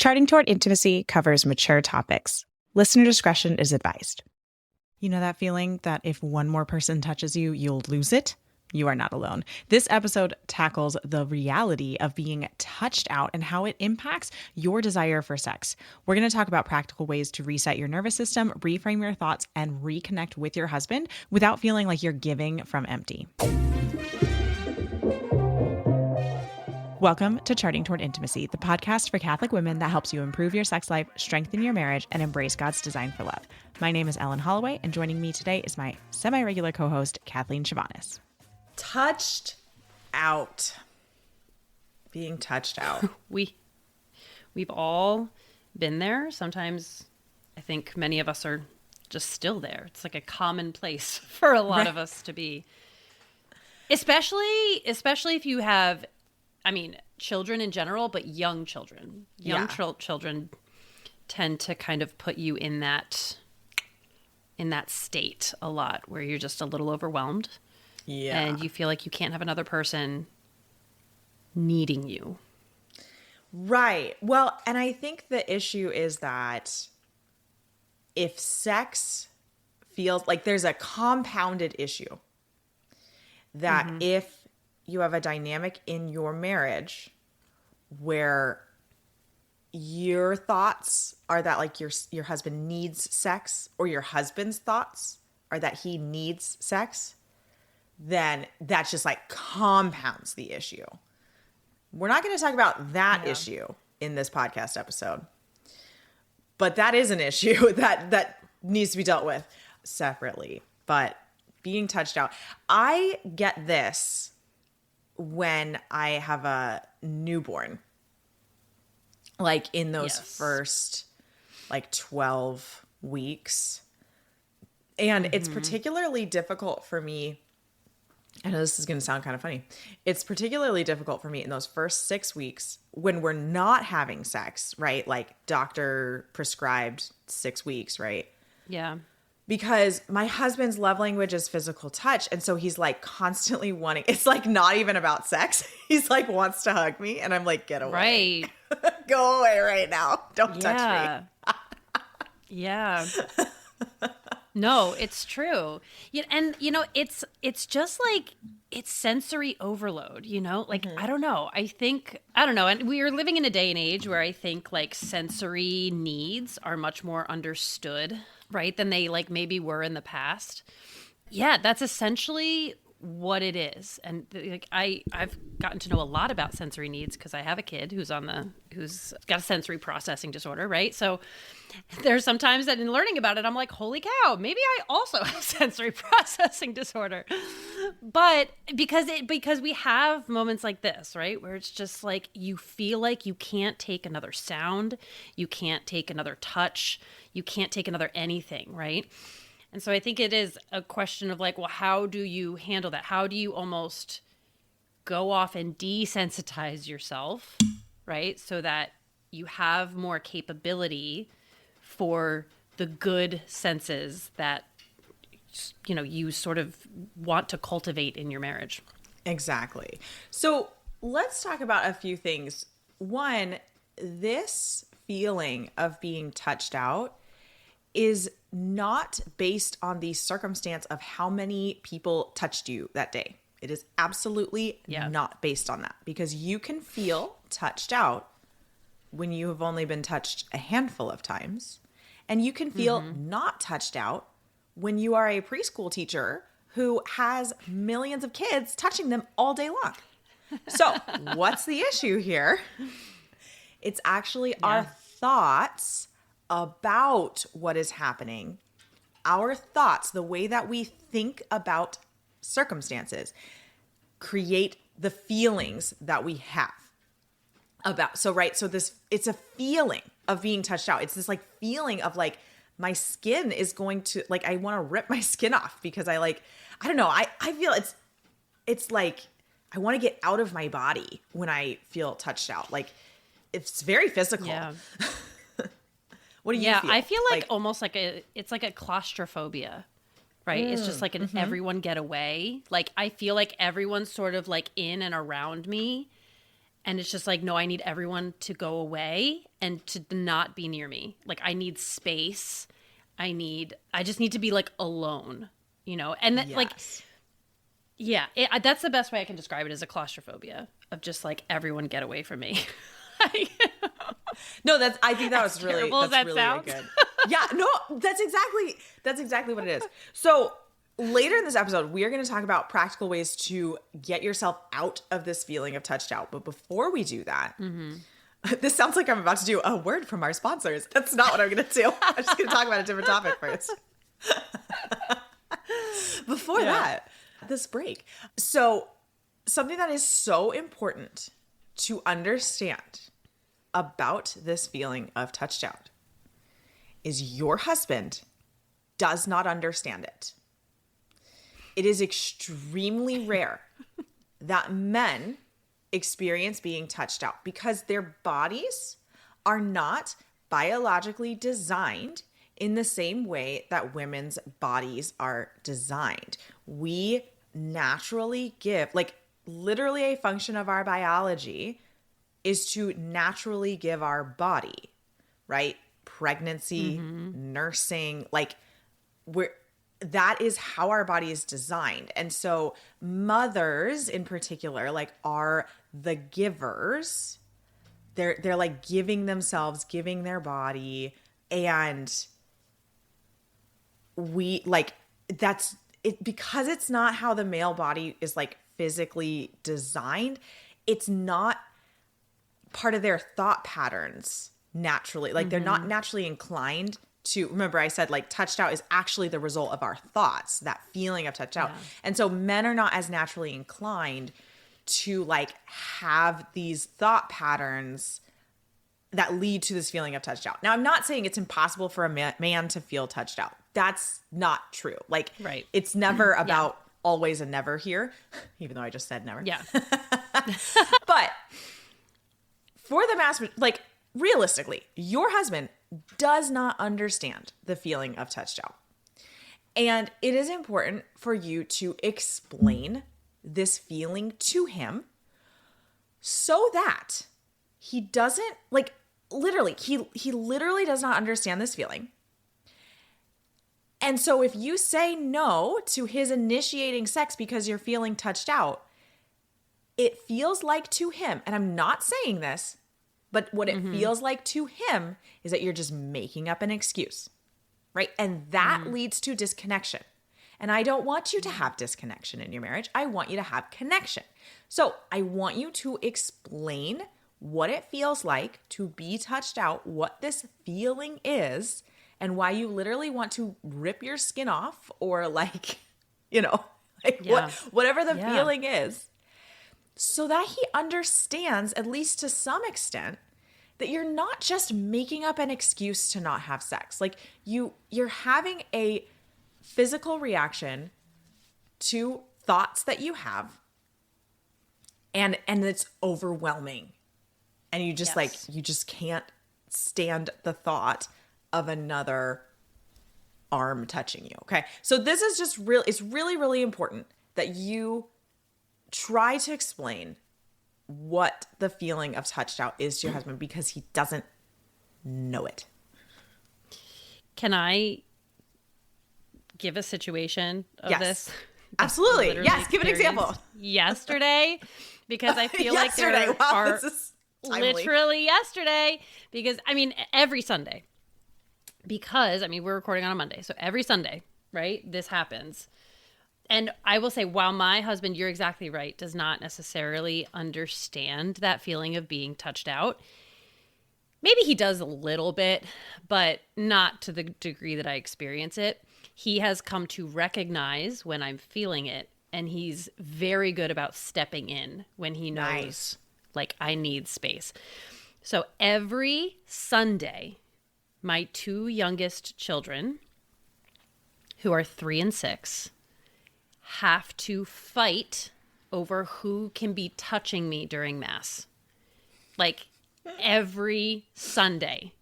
Charting Toward Intimacy covers mature topics. Listener discretion is advised. You know that feeling that if one more person touches you, you'll lose it? You are not alone. This episode tackles the reality of being touched out and how it impacts your desire for sex. We're going to talk about practical ways to reset your nervous system, reframe your thoughts, and reconnect with your husband without feeling like you're giving from empty. Welcome to Charting Toward Intimacy, the podcast for Catholic women that helps you improve your sex life, strengthen your marriage, and embrace God's design for love. My name is Ellen Holloway, and joining me today is my semi-regular co-host, Kathleen Chovanes. Touched out. Being touched out. We've all been there. Sometimes I think many of us are just still there. It's like a common place for a lot of us to be. Especially if you have, children in general, but young children. Children tend to kind of put you in that state a lot where you're just a little overwhelmed. Yeah. And you feel like you can't have another person needing you. Right. Well, and I think the issue is that if sex feels like there's a compounded issue, that if you have a dynamic in your marriage where your thoughts are that like your husband needs sex, or your husband's thoughts are that he needs sex, then that just like compounds the issue. We're not going to talk about that issue in this podcast episode, but that is an issue that needs to be dealt with separately. But being touched out, I get this when I have a newborn, like in those first like 12 weeks. And it's particularly difficult for me. I know this is going to sound kind of funny. It's particularly difficult for me in those first 6 weeks when we're not having sex, right? Like doctor prescribed 6 weeks, right? Yeah. Because my husband's love language is physical touch. And so he's like constantly wanting, it's like not even about sex. He's like wants to hug me. And I'm like, get away. Right. Go away right now. Don't touch me. Yeah. No, it's true. Yeah, and it's just like it's sensory overload, Like I don't know. And we are living in a day and age where I think like sensory needs are much more understood, right, than they like maybe were in the past. Yeah, that's essentially what it is. And like I've gotten to know a lot about sensory needs because I have a kid who's got a sensory processing disorder, right? So there's sometimes that in learning about it, I'm like, holy cow, maybe I also have sensory processing disorder. But because we have moments like this, right, where it's just like you feel like you can't take another sound, you can't take another touch, you can't take another anything, right? And so I think it is a question of like, well, how do you handle that? How do you almost go off and desensitize yourself, right? So that you have more capability for the good senses that, you sort of want to cultivate in your marriage. Exactly. So let's talk about a few things. One, this feeling of being touched out is not based on the circumstance of how many people touched you that day. It is absolutely not based on that, because you can feel touched out when you have only been touched a handful of times, and you can feel not touched out when you are a preschool teacher who has millions of kids touching them all day long. So what's the issue here? It's actually our thoughts about what is happening. Our thoughts, the way that we think about circumstances, create the feelings that we have about. So it's a feeling of being touched out. It's this like feeling of like my skin is going to like, I want to rip my skin off because I don't know. I feel it's like I want to get out of my body when I feel touched out. Like it's very physical. Yeah. What do you feel? I feel like almost like it's like a claustrophobia, right? It's just like an everyone get away. Like I feel like everyone's sort of like in and around me, And it's just like, no, I need everyone to go away and to not be near me. Like, I need space. I just need to be like alone, you know? And like, yeah, that's the best way I can describe it, as a claustrophobia of just like, everyone get away from me. No, I think that was really, that's really, really good. Yeah, no, that's exactly what it is. So later in this episode, we are going to talk about practical ways to get yourself out of this feeling of touched out. But before we do that, this sounds like I'm about to do a word from our sponsors. That's not what I'm going to do. I'm just going to talk about a different topic first. Before that, this break. So something that is so important to understand about this feeling of touched out is your husband does not understand it. It is extremely rare that men experience being touched out because their bodies are not biologically designed in the same way that women's bodies are designed. We naturally give, like, literally a function of our biology is to naturally give our body, right? Pregnancy, nursing, like, that is how our body is designed. And so mothers in particular, like, are the givers. They're like giving themselves, giving their body. And we like, that's it, because it's not how the male body is like physically designed. It's not part of their thought patterns naturally. Like, they're not naturally inclined to, remember I said like touched out is actually the result of our thoughts, that feeling of touched out. And so men are not as naturally inclined to like have these thought patterns that lead to this feeling of touched out. Now, I'm not saying it's impossible for a man to feel touched out. That's not true. Like, it's never about always and never here, even though I just said never. Yeah. But for the like, realistically, your husband does not understand the feeling of touched out. And it is important for you to explain this feeling to him so that he doesn't, like, literally, he literally does not understand this feeling. And so if you say no to his initiating sex because you're feeling touched out, it feels like to him, and I'm not saying this, but what it feels like to him is that you're just making up an excuse, right? And that leads to disconnection. And I don't want you to have disconnection in your marriage. I want you to have connection. So I want you to explain what it feels like to be touched out, what this feeling is, and why you literally want to rip your skin off or like, you know, like whatever the feeling is, so that he understands, at least to some extent, that you're not just making up an excuse to not have sex. Like, you're having a physical reaction to thoughts that you have, and it's overwhelming. And you just like, you just can't stand the thought of another arm touching you. Okay. So this is just it's really, really important that you try to explain what the feeling of touched out is to your husband, because he doesn't know it. Can I give a situation of this? Absolutely. Yes. Give an example. Yesterday, because I feel like there are literally yesterday, because I mean, every Sunday, because I mean, we're recording on a Monday. So every Sunday, right? This happens. And I will say, while my husband, you're exactly right, does not necessarily understand that feeling of being touched out. Maybe he does a little bit, but not to the degree that I experience it. He has come to recognize when I'm feeling it, and he's very good about stepping in when he knows, like, I need space. So every Sunday, my two youngest children, who are 3 and 6, have to fight over who can be touching me during Mass. Like, every Sunday.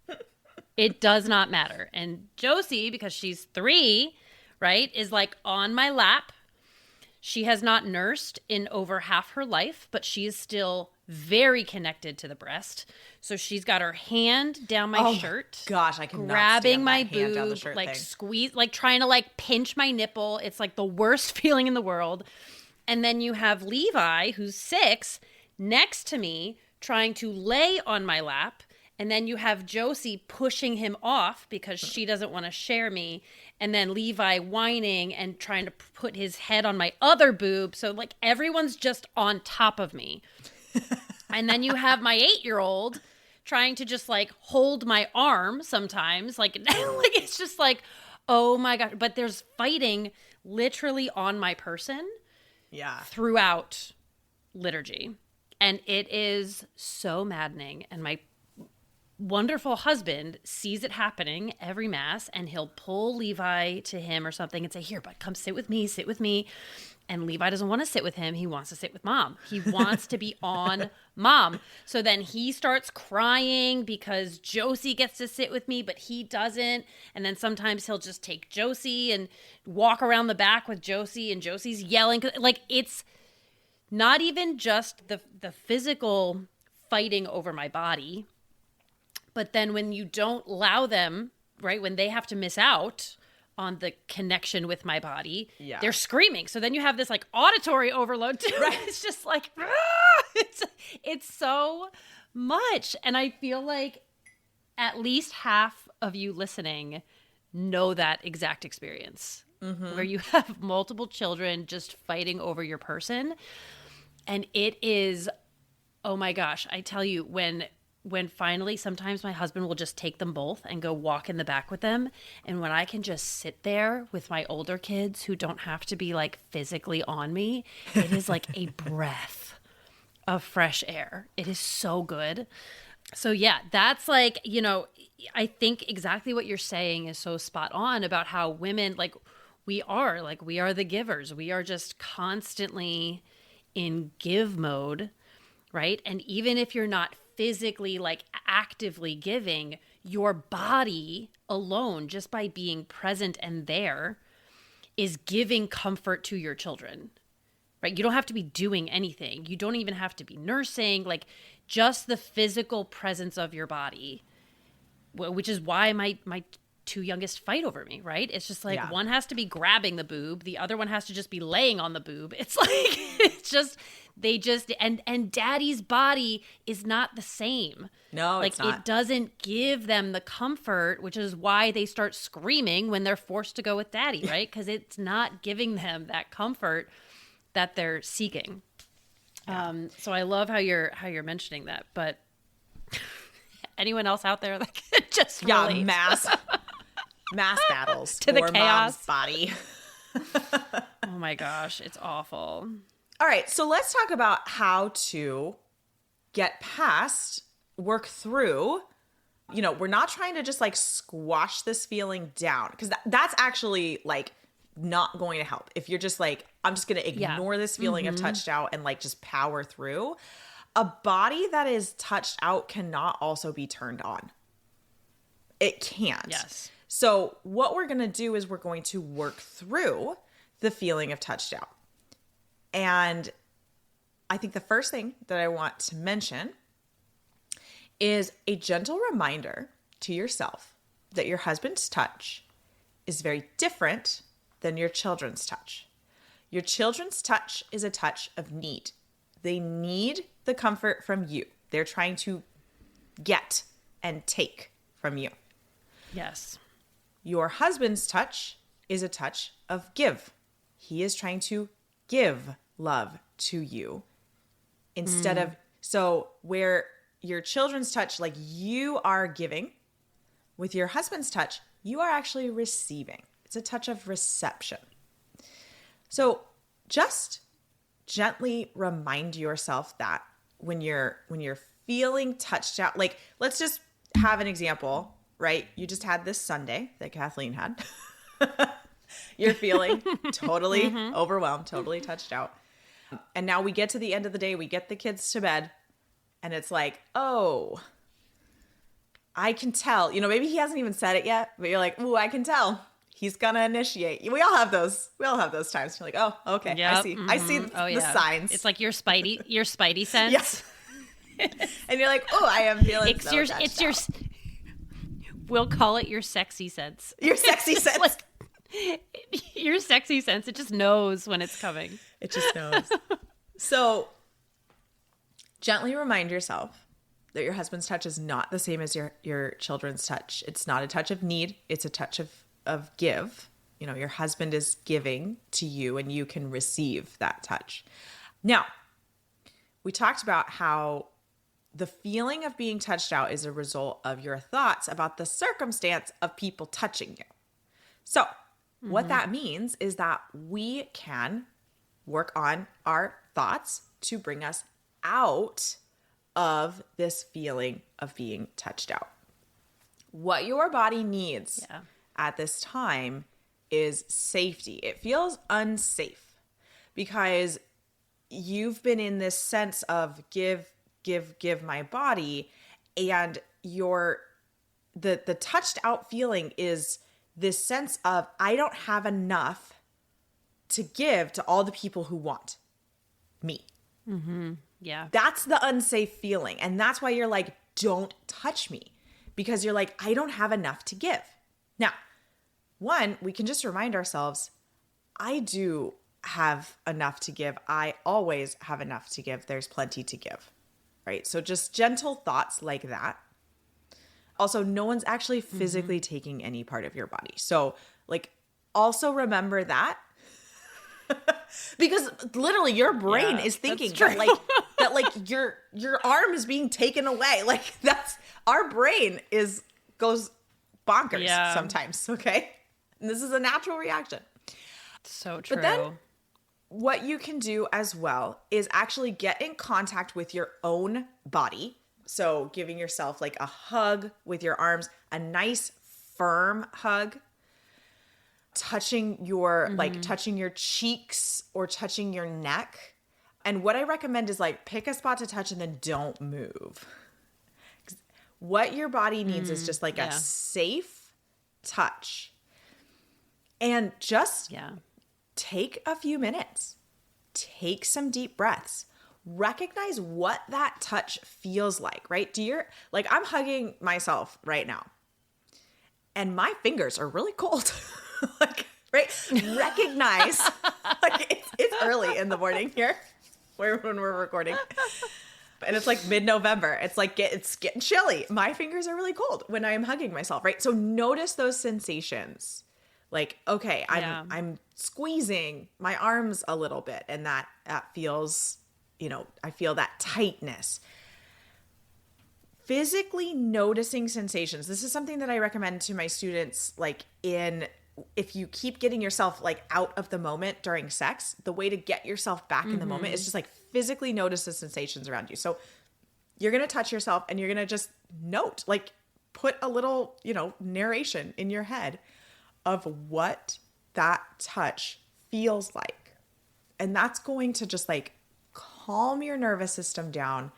It does not matter. And Josie, because she's 3, right, is like on my lap. She has not nursed in over half her life, but she is still very connected to the breast. So she's got her hand down my shirt. Gosh, I cannot grabbing stand my that hand boob, down the shirt like thing. squeeze, like trying to like pinch my nipple. It's like the worst feeling in the world. And then you have Levi, who's 6, next to me, trying to lay on my lap. And then you have Josie pushing him off because she doesn't want to share me. And then Levi whining and trying to put his head on my other boob. So like everyone's just on top of me. And then you have my 8-year-old trying to just like hold my arm sometimes. Like it's just like, oh my God. But there's fighting literally on my person throughout liturgy. And it is so maddening. And my wonderful husband sees it happening every mass, and he'll pull Levi to him or something and say, here, bud, come sit with me. And Levi doesn't want to sit with him. He wants to sit with mom. He wants to be on mom. So then he starts crying because Josie gets to sit with me, but he doesn't. And then sometimes he'll just take Josie and walk around the back with Josie, and Josie's yelling. Like, it's not even just the physical fighting over my body, but then when you don't allow them, right, when they have to miss out on the connection with my body, they're screaming. So then you have this like auditory overload too. Right. It's just like, it's so much. And I feel like at least half of you listening know that exact experience, where you have multiple children just fighting over your person. And it is, oh my gosh, I tell you, when finally sometimes my husband will just take them both and go walk in the back with them. And when I can just sit there with my older kids who don't have to be like physically on me, it is like a breath of fresh air. It is so good. So yeah, that's like, you know, I think exactly what you're saying is so spot on about how women, like we are the givers. We are just constantly in give mode, right? And even if you're not physically like actively giving, your body alone, just by being present and there, is giving comfort to your children, right? You don't have to be doing anything. You don't even have to be nursing, like just the physical presence of your body, which is why my 2 youngest fight over me, right? It's just like one has to be grabbing the boob, the other one has to just be laying on the boob. It's like, it's just, and daddy's body is not the same. No, like it's not. It doesn't give them the comfort, which is why they start screaming when they're forced to go with daddy, right? Because it's not giving them that comfort that they're seeking. So I love how you're mentioning that, but anyone else out there that can just relate? mass battles to the for chaos mom's body. Oh my gosh, it's awful. All right, so let's talk about how to get past, work through. You know, we're not trying to just like squash this feeling down, because that's actually like not going to help. If you're just like, I'm just going to ignore this feeling of touched out and like just power through. A body that is touched out cannot also be turned on. It can't. Yes. So what we're going to do is we're going to work through the feeling of touched out. And I think the first thing that I want to mention is a gentle reminder to yourself that your husband's touch is very different than your children's touch. Your children's touch is a touch of need. They need the comfort from you. They're trying to get and take from you. Yes. Your husband's touch is a touch of give. He is trying to give love to you instead of, so where your children's touch, like you are giving, with your husband's touch, you are actually receiving. It's a touch of reception. So just gently remind yourself that when you're feeling touched out, like let's just have an example, right? You just had this Sunday that Kathleen had. You're feeling totally overwhelmed, totally touched out. And now we get to the end of the day, we get the kids to bed, and it's like, oh, I can tell. You know, maybe he hasn't even said it yet, but you're like, ooh, I can tell. He's gonna initiate. We all have those. We all have those times. You're like, oh, okay, Yep. I see. I see the signs. It's like your spidey sense. And you're like, oh, I am feeling It's your, we'll call it your sexy sense. Your sexy sense. Like, your sexy sense. It just knows when it's coming. It just knows. So gently remind yourself that your husband's touch is not the same as your children's touch. It's not a touch of need. It's a touch of give. You know, your husband is giving to you and you can receive that touch. Now, we talked about how the feeling of being touched out is a result of your thoughts about the circumstance of people touching you. So what that means is that we can work on our thoughts to bring us out of this feeling of being touched out. What your body needs at this time is safety. It feels unsafe because you've been in this sense of give my body, and the touched out feeling is this sense of I don't have enough to give to all the people who want me. Mm-hmm. Yeah. That's the unsafe feeling. And that's why you're like, don't touch me, because you're like, I don't have enough to give. Now, one, we can just remind ourselves, I do have enough to give. I always have enough to give. There's plenty to give, right? So just gentle thoughts like that. Also, no one's actually physically taking any part of your body. So like, also remember that. Because literally your brain is thinking that like your arm is being taken away. Like that's, our brain goes bonkers sometimes. Okay. And this is a natural reaction. So true. But then what you can do as well is actually get in contact with your own body. So giving yourself like a hug with your arms, a nice firm hug, touching your touching your cheeks or touching your neck. And what I recommend is like pick a spot to touch and then don't move. What your body needs is just like a safe touch. And just take a few minutes. Take some deep breaths. Recognize what that touch feels like, right? I'm hugging myself right now. And my fingers are really cold. Like, right? Recognize, like it's early in the morning here when we're recording. And it's like mid-November. It's like it's getting chilly. My fingers are really cold when I am hugging myself, right? So notice those sensations. Like, okay, I'm squeezing my arms a little bit, and that feels, I feel that tightness. Physically noticing sensations. This is something that I recommend to my students, like if you keep getting yourself like out of the moment during sex, the way to get yourself back in the moment is just like physically notice the sensations around you. So you're going to touch yourself and you're going to just note, like put a little, narration in your head of what that touch feels like. And that's going to just like calm your nervous system down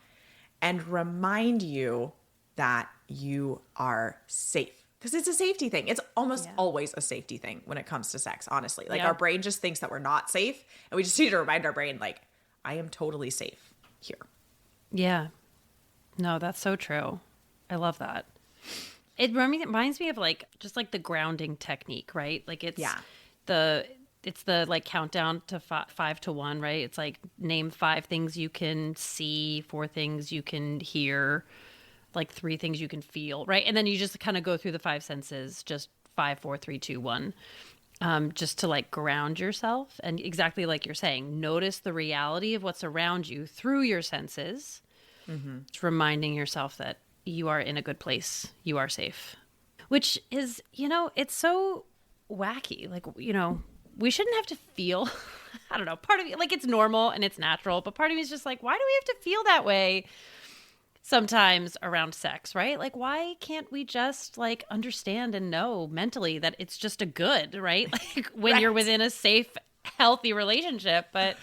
and remind you that you are safe. Because it's a safety thing. It's almost always a safety thing when it comes to sex, honestly. Like our brain just thinks that we're not safe. And we just need to remind our brain, like, I am totally safe here. Yeah. No, that's so true. I love that. It reminds me of like, just like the grounding technique, right? Like it's the like countdown to 5 to 1, right? It's like name 5 things you can see, 4 things you can hear, like 3 things you can feel, right? And then you just kind of go through the 5 senses, just 5, 4, 3, 2, 1, just to like ground yourself. And exactly like you're saying, notice the reality of what's around you through your senses. It's reminding yourself that you are in a good place. You are safe, which is, it's so wacky. Like, we shouldn't have to feel, I don't know, part of it, like it's normal and it's natural, but part of me is just like, why do we have to feel that way sometimes around sex, right? Like, why can't we just like understand and know mentally that it's just a good, right? Like when you're within a safe, healthy relationship. But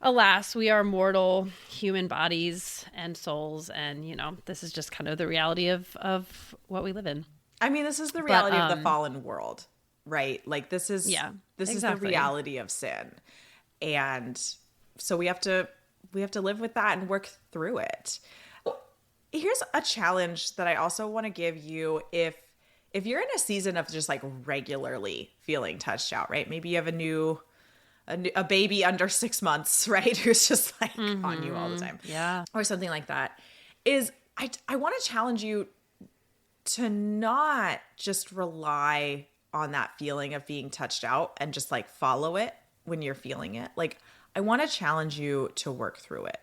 alas, we are mortal human bodies and souls. And, this is just kind of the reality of what we live in. I mean, this is the reality of the fallen world, right? Like this is the reality of sin. And so we have to we have to live with that and work through it. Here's a challenge that I also want to give you if you're in a season of just like regularly feeling touched out, right? Maybe you have a baby under 6 months, right? Who's just like on you all the time. Yeah. Or something like that. Is I want to challenge you to not just rely on that feeling of being touched out and just like follow it when you're feeling it. Like, I want to challenge you to work through it.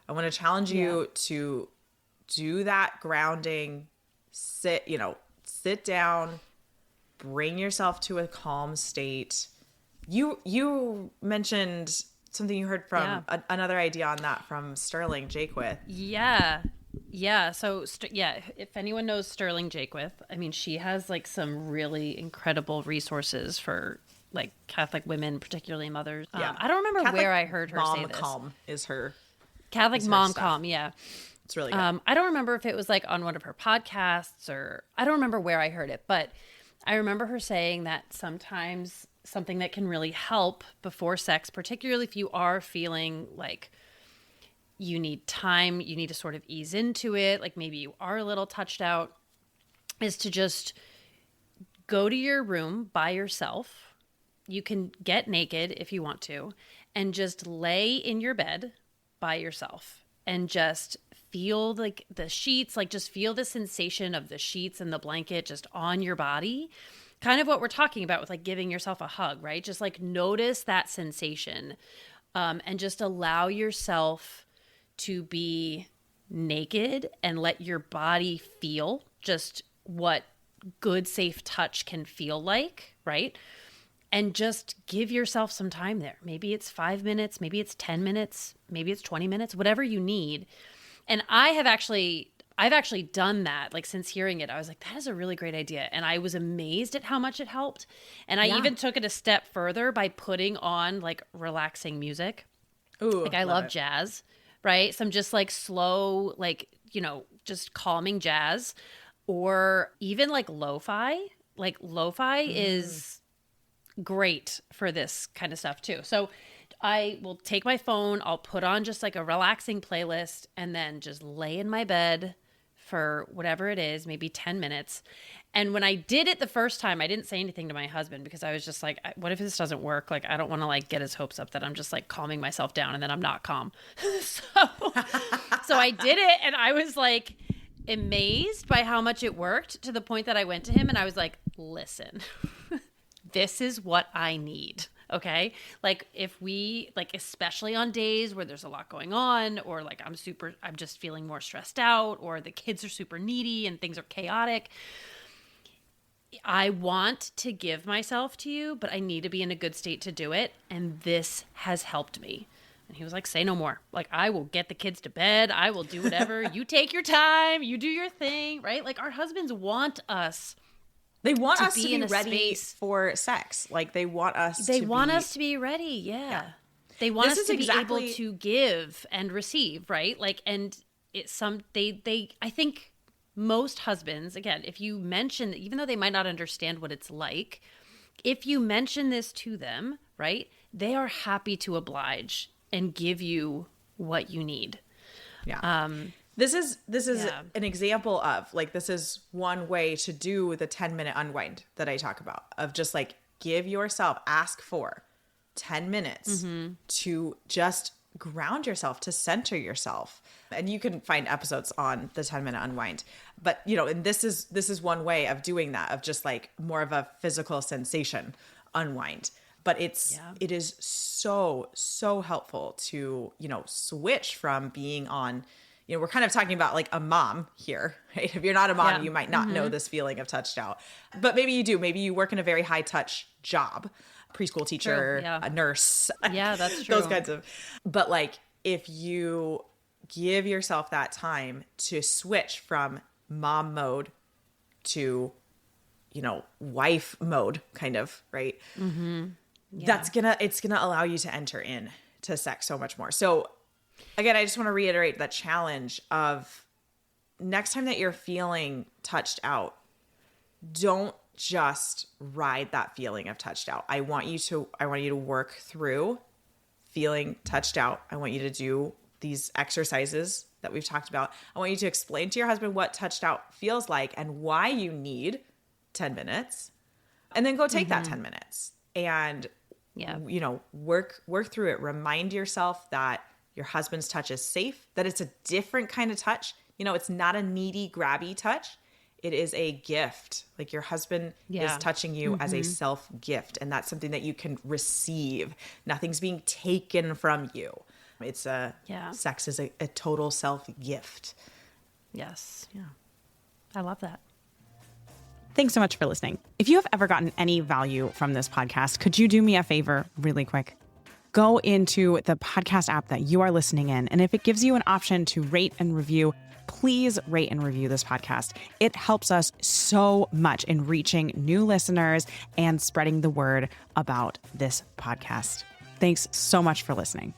I want to challenge you to do that grounding, sit down, bring yourself to a calm state. You mentioned something you heard from another idea on that from Sterling Jaquith. Yeah. So, if anyone knows Sterling Jaquith, I mean, she has like some really incredible resources for like Catholic women, particularly mothers. I don't remember Catholic where I heard her say this. Calm is her Catholic Mom Calm, yeah. It's really good. I don't remember if it was like on one of her podcasts or I don't remember where I heard it, but I remember her saying that sometimes something that can really help before sex, particularly if you are feeling like you need time, you need to sort of ease into it, like maybe you are a little touched out, is to just go to your room by yourself. You can get naked if you want to, and just lay in your bed by yourself and just feel like the sheets, like just feel the sensation of the sheets and the blanket just on your body. Kind of what we're talking about with like giving yourself a hug, right? Just like notice that sensation and just allow yourself to be naked and let your body feel just what good, safe touch can feel like, right? And just give yourself some time there. Maybe it's 5 minutes, maybe it's 10 minutes, maybe it's 20 minutes, whatever you need. And I've actually done that. Like, since hearing it, I was like, that is a really great idea. And I was amazed at how much it helped. And I even took it a step further by putting on like relaxing music. Ooh, like I love jazz, right? Some just like slow, like, just calming jazz, or even like lo-fi. Like lo-fi is great for this kind of stuff too. So I will take my phone, I'll put on just like a relaxing playlist, and then just lay in my bed for whatever it is, maybe 10 minutes. And when I did it the first time, I didn't say anything to my husband because I was just like, what if this doesn't work? Like, I don't want to like get his hopes up that I'm just like calming myself down and then I'm not calm. So I did it, and I was like amazed by how much it worked, to the point that I went to him and I was like, listen, this is what I need. Okay. Like, if we, like, especially on days where there's a lot going on, or like I'm just feeling more stressed out, or the kids are super needy and things are chaotic, I want to give myself to you, but I need to be in a good state to do it. And this has helped me. And he was like, say no more. Like, I will get the kids to bed. I will do whatever. You take your time. You do your thing, right? Like, our husbands want us. They want us to be in a ready space for sex. Like, they want us to be ready. Yeah. They want us to be able to give and receive, right? Like, and I think most husbands, again, if you mention, even though they might not understand what it's like, if you mention this to them, right, they are happy to oblige and give you what you need. Yeah. This is an example of, like, this is one way to do the 10-minute unwind that I talk about, of just like ask for 10 minutes to just ground yourself, to center yourself. And you can find episodes on the 10-minute unwind. But, and this is one way of doing that, of just like more of a physical sensation unwind. But it is so, so helpful to, switch from being on, we're kind of talking about like a mom here, right? If you're not a mom, you might not know this feeling of touched out, but maybe you do. Maybe you work in a very high touch job, preschool teacher, a nurse. Yeah, that's true. Those kinds of, but like, if you give yourself that time to switch from mom mode to, wife mode, kind of, right? It's gonna allow you to enter in to sex so much more. So again, I just want to reiterate that challenge of, next time that you're feeling touched out, don't just ride that feeling of touched out. I want you to work through feeling touched out. I want you to do these exercises that we've talked about. I want you to explain to your husband what touched out feels like and why you need 10 minutes. And then go take that 10 minutes and, you know, work through it. Remind yourself that your husband's touch is safe, that it's a different kind of touch. You know, it's not a needy, grabby touch. It is a gift. Like your husband is touching you as a self gift. And that's something that you can receive. Nothing's being taken from you. It's sex is a total self gift. Yes. Yeah. I love that. Thanks so much for listening. If you have ever gotten any value from this podcast, could you do me a favor really quick? Go into the podcast app that you are listening in. And if it gives you an option to rate and review, please rate and review this podcast. It helps us so much in reaching new listeners and spreading the word about this podcast. Thanks so much for listening.